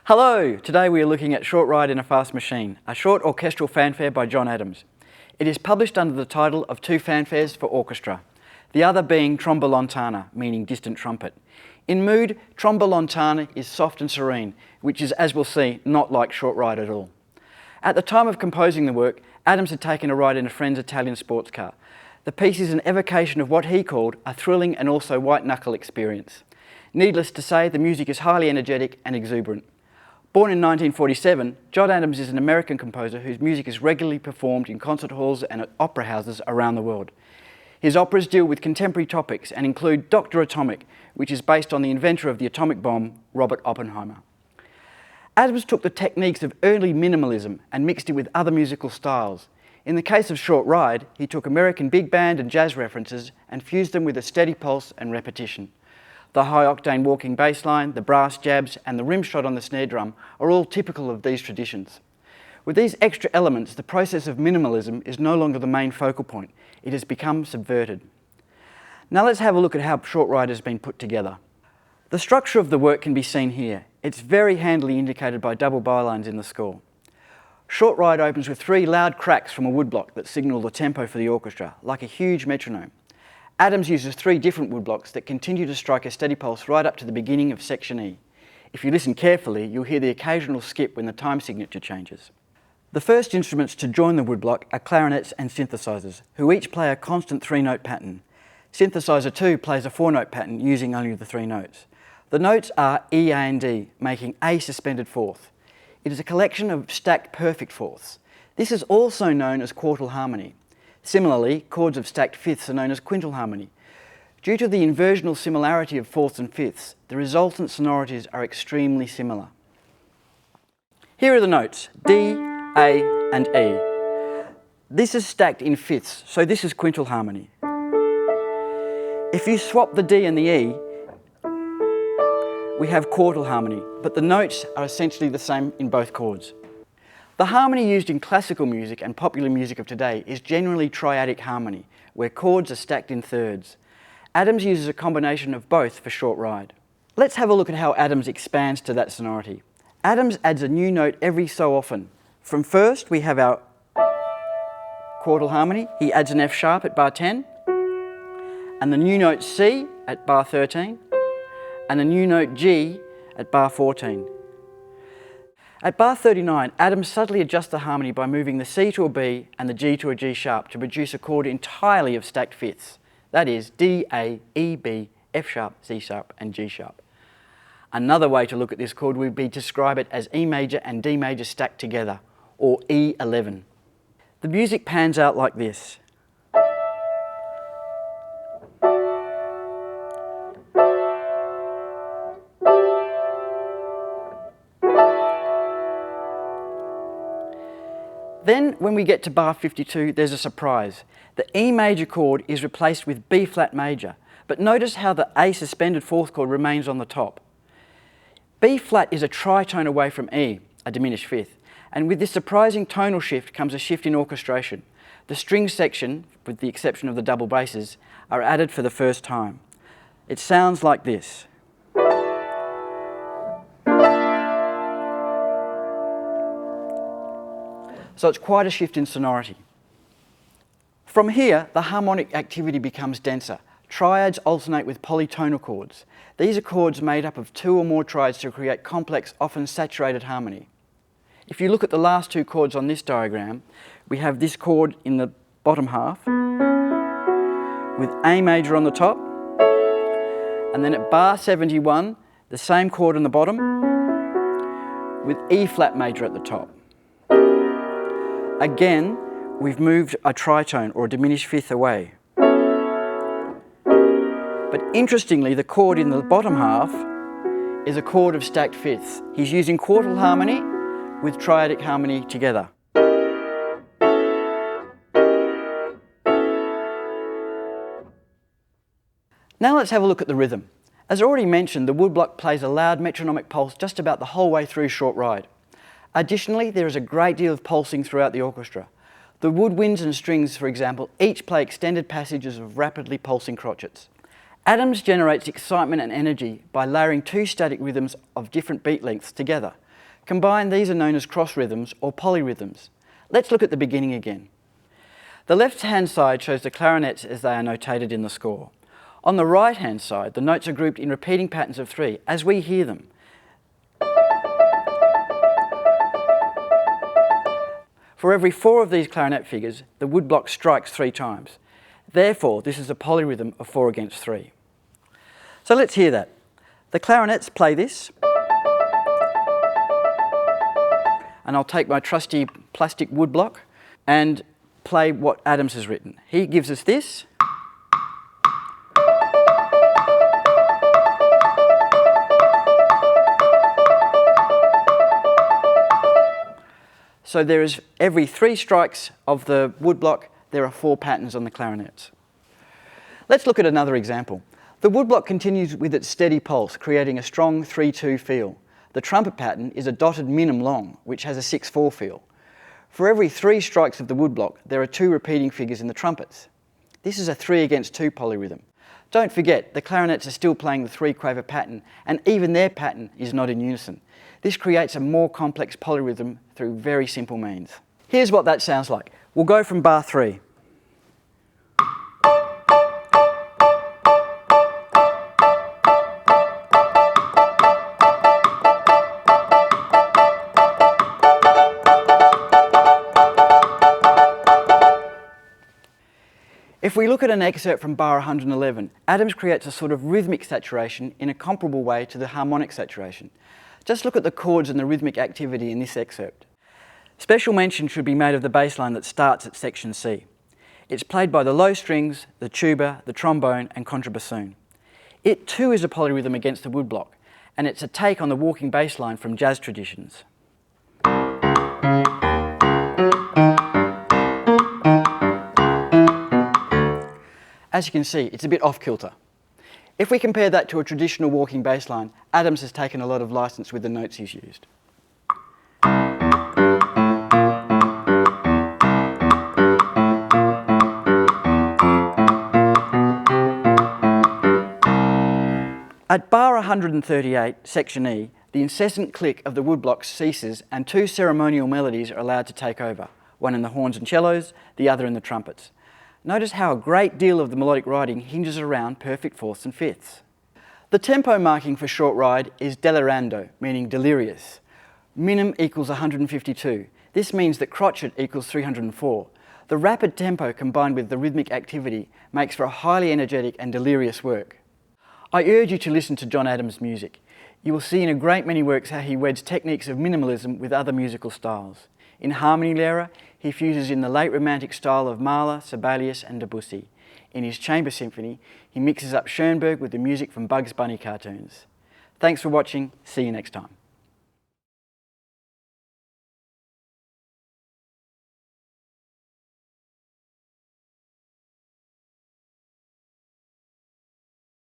Hello! Today we are looking at Short Ride in a Fast Machine, a short orchestral fanfare by John Adams. It is published under the title of Two Fanfares for Orchestra, the other being Tromba Lontana, meaning distant trumpet. In mood, Tromba Lontana is soft and serene, which is, as we'll see, not like Short Ride at all. At the time of composing the work, Adams had taken a ride in a friend's Italian sports car. The piece is an evocation of what he called a thrilling and also white-knuckle experience. Needless to say, the music is highly energetic and exuberant. Born in 1947, John Adams is an American composer whose music is regularly performed in concert halls and at opera houses around the world. His operas deal with contemporary topics and include Dr. Atomic, which is based on the inventor of the atomic bomb, Robert Oppenheimer. Adams took the techniques of early minimalism and mixed it with other musical styles. In the case of Short Ride, he took American big band and jazz references and fused them with a steady pulse and repetition. The high-octane walking bass line, the brass jabs and the rim shot on the snare drum are all typical of these traditions. With these extra elements, the process of minimalism is no longer the main focal point. It has become subverted. Now let's have a look at how Short Ride has been put together. The structure of the work can be seen here. It's very handily indicated by double bylines in the score. Short Ride opens with 3 loud cracks from a woodblock that signal the tempo for the orchestra, like a huge metronome. Adams uses 3 different woodblocks that continue to strike a steady pulse right up to the beginning of section E. If you listen carefully, you'll hear the occasional skip when the time signature changes. The first instruments to join the woodblock are clarinets and synthesizers, who each play a constant 3-note pattern. Synthesizer 2 plays a 4-note pattern using only the 3 notes. The notes are E, A and D, making A suspended fourth. It is a collection of stacked perfect fourths. This is also known as quartal harmony. Similarly, chords of stacked fifths are known as quintal harmony. Due to the inversional similarity of fourths and fifths, the resultant sonorities are extremely similar. Here are the notes, D, A and E. This is stacked in fifths, so this is quintal harmony. If you swap the D and the E, we have quartal harmony, but the notes are essentially the same in both chords. The harmony used in classical music and popular music of today is generally triadic harmony, where chords are stacked in thirds. Adams uses a combination of both for Short Ride. Let's have a look at how Adams expands to that sonority. Adams adds a new note every so often. From first, we have our quartal harmony. He adds an F sharp at bar 10, and the new note C at bar 13, and the new note G at bar 14. At bar 39, Adams subtly adjusts the harmony by moving the C to a B and the G to a G sharp to produce a chord entirely of stacked fifths. That is D, A, E, B, F sharp, C sharp and G sharp. Another way to look at this chord would be to describe it as E major and D major stacked together, or E11. The music pans out like this. Then, when we get to bar 52, there's a surprise. The E major chord is replaced with B flat major, but notice how the A suspended fourth chord remains on the top. B flat is a tritone away from E, a diminished fifth, and with this surprising tonal shift comes a shift in orchestration. The string section, with the exception of the double basses, are added for the first time. It sounds like this. So it's quite a shift in sonority. From here, the harmonic activity becomes denser. Triads alternate with polytonal chords. These are chords made up of 2 or more triads to create complex, often saturated harmony. If you look at the last 2 chords on this diagram, we have this chord in the bottom half with A major on the top, and then at bar 71, the same chord on the bottom with E flat major at the top. Again, we've moved a tritone or a diminished fifth away. But interestingly, the chord in the bottom half is a chord of stacked fifths. He's using quartal harmony with triadic harmony together. Now let's have a look at the rhythm. As already mentioned, the woodblock plays a loud metronomic pulse just about the whole way through Short Ride. Additionally, there is a great deal of pulsing throughout the orchestra. The woodwinds and strings, for example, each play extended passages of rapidly pulsing crotchets. Adams generates excitement and energy by layering 2 static rhythms of different beat lengths together. Combined, these are known as cross rhythms or polyrhythms. Let's look at the beginning again. The left-hand side shows the clarinets as they are notated in the score. On the right-hand side, the notes are grouped in repeating patterns of 3 as we hear them. For every 4 of these clarinet figures, the woodblock strikes 3 times. Therefore, this is a polyrhythm of 4 against 3. So let's hear that. The clarinets play this. And I'll take my trusty plastic woodblock and play what Adams has written. He gives us this. So there is every 3 strikes of the woodblock, there are 4 patterns on the clarinets. Let's look at another example. The woodblock continues with its steady pulse, creating a strong 3-2 feel. The trumpet pattern is a dotted minim long, which has a 6-4 feel. For every 3 strikes of the woodblock, there are 2 repeating figures in the trumpets. This is a 3 against 2 polyrhythm. Don't forget, the clarinets are still playing the 3-quaver pattern, and even their pattern is not in unison. This creates a more complex polyrhythm through very simple means. Here's what that sounds like. We'll go from bar 3. If we look at an excerpt from bar 111, Adams creates a sort of rhythmic saturation in a comparable way to the harmonic saturation. Just look at the chords and the rhythmic activity in this excerpt. Special mention should be made of the bass line that starts at section C. It's played by the low strings, the tuba, the trombone and contrabassoon. It too is a polyrhythm against the woodblock, and it's a take on the walking bass line from jazz traditions. As you can see, it's a bit off-kilter. If we compare that to a traditional walking bass line, Adams has taken a lot of license with the notes he's used. At bar 138, section E, the incessant click of the woodblocks ceases and 2 ceremonial melodies are allowed to take over, one in the horns and cellos, the other in the trumpets. Notice how a great deal of the melodic writing hinges around perfect fourths and fifths. The tempo marking for short ride is delirando, meaning delirious. Minim equals 152. This means that crotchet equals 304. The rapid tempo combined with the rhythmic activity makes for a highly energetic and delirious work. I urge you to listen to John Adams' music. You will see in a great many works how he weds techniques of minimalism with other musical styles. In Harmony Lyra, he fuses in the late Romantic style of Mahler, Sibelius and Debussy. In his Chamber Symphony, he mixes up Schoenberg with the music from Bugs Bunny cartoons. Thanks for watching. See you next time.